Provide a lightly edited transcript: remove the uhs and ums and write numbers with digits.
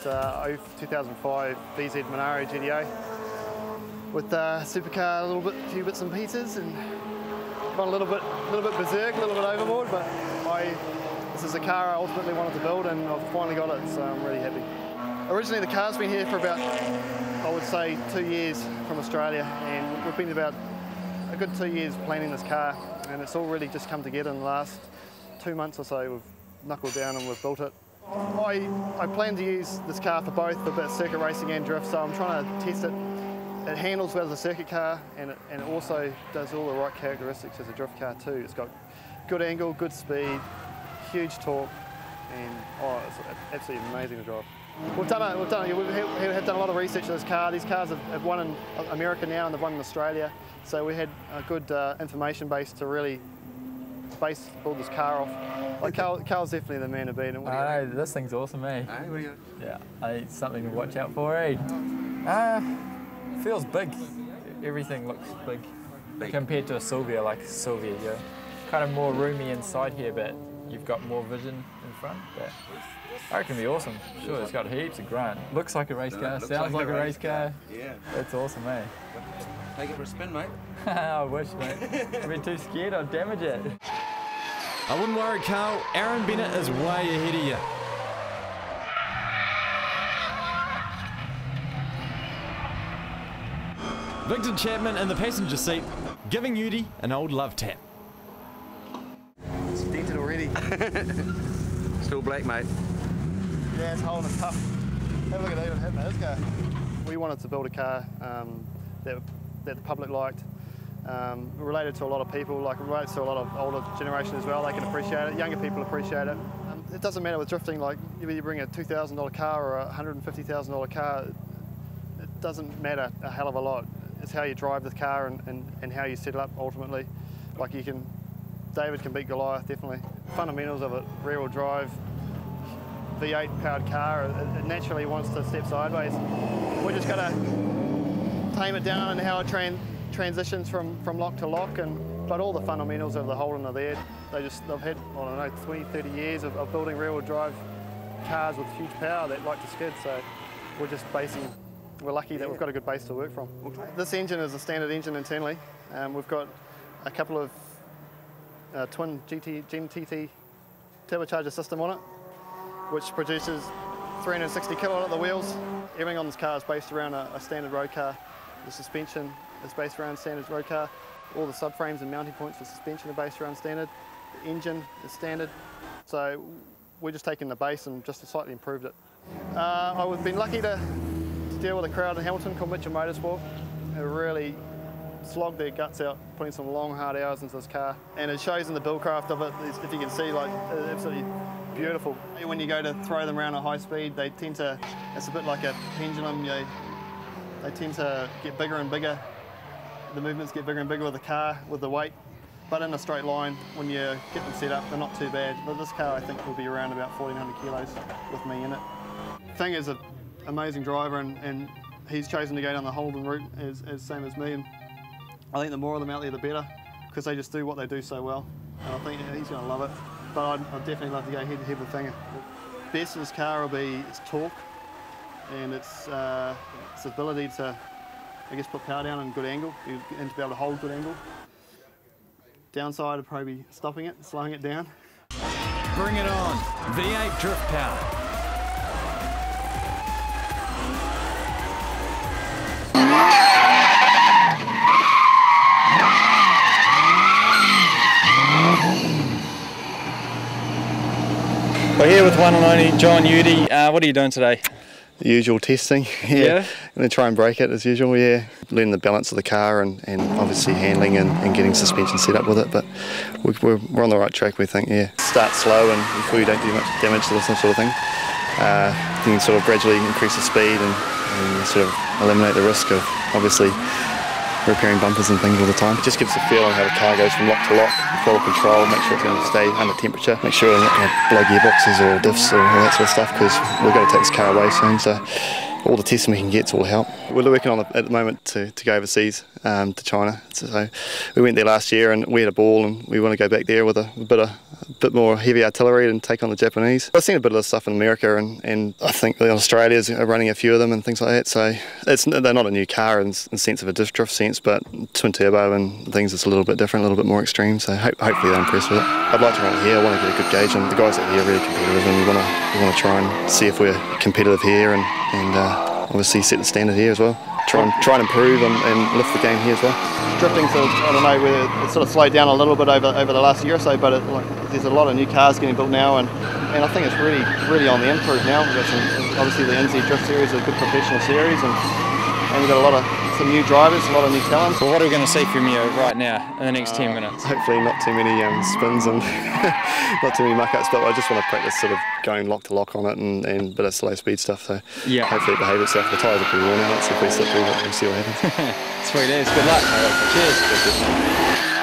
2005 VZ Monaro GTO with the supercar, a few bits and pieces, and gone a little bit berserk, a little bit overboard. But this is a car I ultimately wanted to build, and I've finally got it, so I'm really happy. Originally, the car's been here for about, I would say, 2 years from Australia, and we've been about a good 2 years planning this car, and it's all really just come together in the last 2 months or so. We've knuckled down and we've built it. I plan to use this car for both a bit of circuit racing and drift, so I'm trying to test it. It handles well as a circuit car, and it also does all the right characteristics as a drift car too. It's got good angle, good speed, huge torque, and it's absolutely amazing to drive. We have done a lot of research on this car. These cars have won in America now, and they've won in Australia, so we had a good information base to really build this car off. Like Carl's definitely the man to beat. I know, this thing's awesome, eh? Hey, what do you Yeah, it's something to watch out for, eh? Feels big. Everything looks big. Compared to a Sylvia, like Sylvia, you're kind of more roomy inside here, but you've got more vision in front. But I reckon it'll be awesome. Sure, it's got heaps of grunt. Looks like a race car, sounds like a race car. Yeah. It's awesome, eh? Take it for a spin, mate. I wish, mate. I'd be too scared, I'd damage it. I wouldn't worry, Carl. Aaron Bennett is way ahead of you. Victor Chapman in the passenger seat, giving Udi an old love tap. It's dented already. Still black, mate. Yeah, it's holding it tough. Have a look at this car. We wanted to build a car that the public liked. Related to a lot of people, like relates to a lot of older generation as well. They can appreciate it. Younger people appreciate it. It doesn't matter with drifting. Like you bring a $2,000 car or a $150,000 car, it doesn't matter a hell of a lot. It's how you drive the car and how you set it up ultimately. Like David can beat Goliath definitely. Fundamentals of it: rear-wheel drive, V8 powered car. It naturally wants to step sideways. We just got to tame it down and how it transitions from lock to lock, but all the fundamentals of the Holden are there. They've had, I don't know, 20, 30 years of building rear-wheel drive cars with huge power that like to skid, so we're lucky that we've got a good base to work from. This engine is a standard engine internally. We've got a couple of twin GTT turbocharger system on it, which produces 360 kilowatt at the wheels. Everything on this car is based around a standard road car. The suspension is based around standard road car. All the subframes and mounting points for suspension are based around standard. The engine is standard. So we're just taking the base and just slightly improved it. I've been lucky to deal with a crowd in Hamilton called Mitchell Motorsport. They really slogged their guts out, putting some long, hard hours into this car. And it shows in the buildcraft of it, if you can see, like, absolutely beautiful. When you go to throw them around at high speed, they tend to, it's a bit like a pendulum, they tend to get bigger and bigger. The movements get bigger and bigger with the car, with the weight. But in a straight line, when you get them set up, they're not too bad. But this car, I think, will be around about 1,400 kilos with me in it. Thing is an amazing driver, and he's chosen to go down the Holden route, as same as me. And I think the more of them out there, the better, because they just do what they do so well. And I think he's going to love it. But I'd definitely love to go head to head with Finger. The best of this car will be its torque and its ability to, I guess, put power down in good angle and to be able to hold good angle. Downside would probably be stopping it, slowing it down. Bring it on, V8 drift power. We're here with one and only John Udi. What are you doing today? The usual testing. Yeah. I'm going to try and break it as usual, yeah. Learning the balance of the car and obviously handling and getting suspension set up with it, but we're on the right track, we think, yeah. Start slow and before you don't do much damage to this sort of thing. You can sort of gradually increase the speed and sort of eliminate the risk of obviously repairing bumpers and things all the time. It just gives a feel on how the car goes from lock to lock, throttle control, make sure it's going to stay under temperature, make sure it's not going to blow gearboxes or diffs or all that sort of stuff, because we've got to take this car away soon, so all the testing we can get will help. We're working on at the moment to go overseas to China. So we went there last year and we had a ball, and we want to go back there with a bit more heavy artillery and take on the Japanese. I've seen a bit of this stuff in America, and I think Australia's are running a few of them and things like that. So they're not a new car in sense of a drift sense, but twin turbo and things, it's a little bit different, a little bit more extreme. So hopefully they're impressed with it. I'd like to run it here. I want to get a good gauge, and the guys out here are really competitive, and we want to try and see if we're competitive here, and obviously set the standard here as well. Try and improve and lift the game here as well. Drifting, so I don't know whether it's sort of slowed down a little bit over the last year or so, but there's a lot of new cars getting built now, and I think it's really on the improve now. We've got obviously the NZ Drift Series is a good professional series, and we've got some new drivers, a lot of new talent. Well, what are we going to see from you right now in the next 10 minutes? Hopefully not too many spins and not too many muck-ups, but I just want to practice sort of going lock to lock on it and a bit of slow speed stuff, so yeah. Hopefully it behaves itself. The tyres are pretty worn out, it's pretty slippery, but we'll see what happens. Sweet as, good luck. Cheers.